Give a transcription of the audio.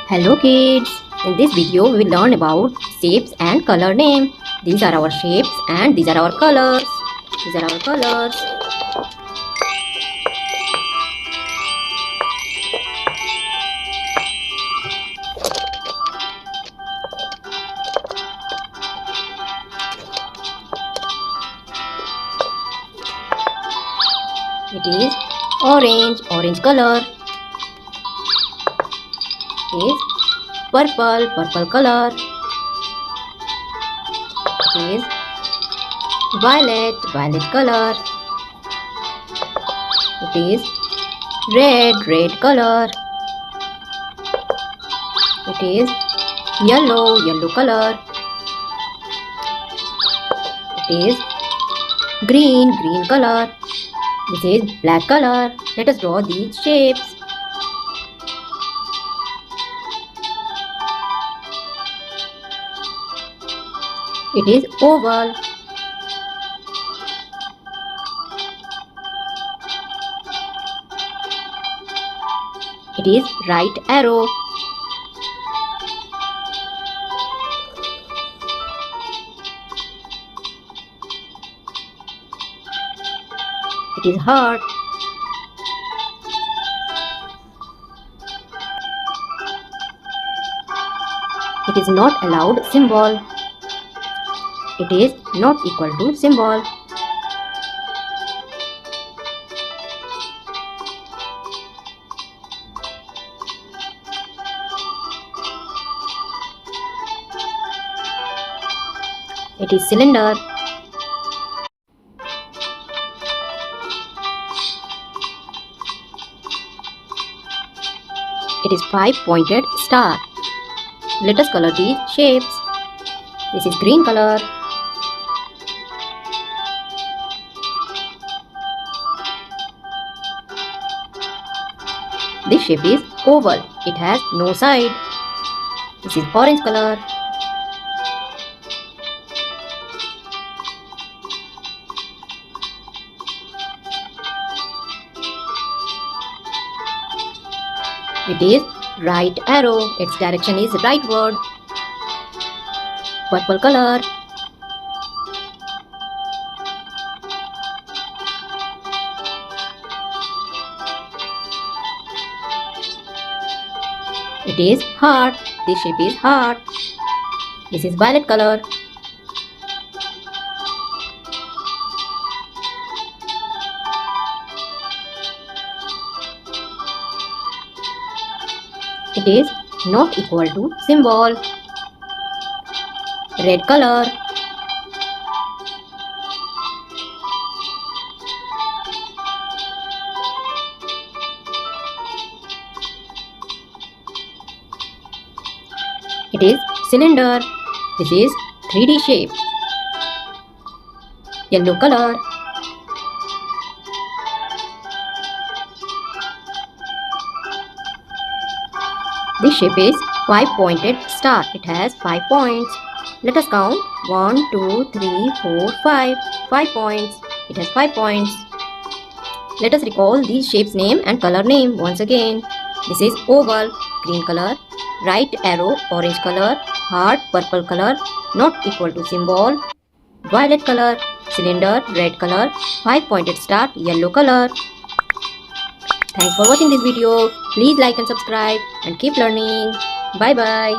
Hello kids! In this video we will learn about shapes and color name. These are our shapes and these are our colors. These are our colors. It is orange color. It is purple color. It is violet color. It is red color. It is yellow color. It is green color. This is black color. Let us draw these shapes. It is oval. It is right arrow. It is heart. It is not allowed symbol. It is not equal to symbol. It is cylinder. It is 5-pointed star. Let us color these shapes. This is green color. This shape is oval. It has no side. This is orange color. It is right arrow. Its direction is rightward. Purple color. It is heart. This shape is heart. This is violet color. It is not equal to symbol. Red color. It is cylinder. This is 3D shape. Yellow color. This shape is 5-pointed star. It has 5 points. Let us count 1, 2, 3, 4, 5. 5 points. It has 5 points. Let us recall these shapes name and color name once again. This is oval, green color. Right arrow, orange color. Heart, purple color. Not equal to symbol. Violet color. Cylinder, red color. 5-pointed star, yellow color. Thanks for watching this video. Please like and subscribe and keep learning. Bye bye.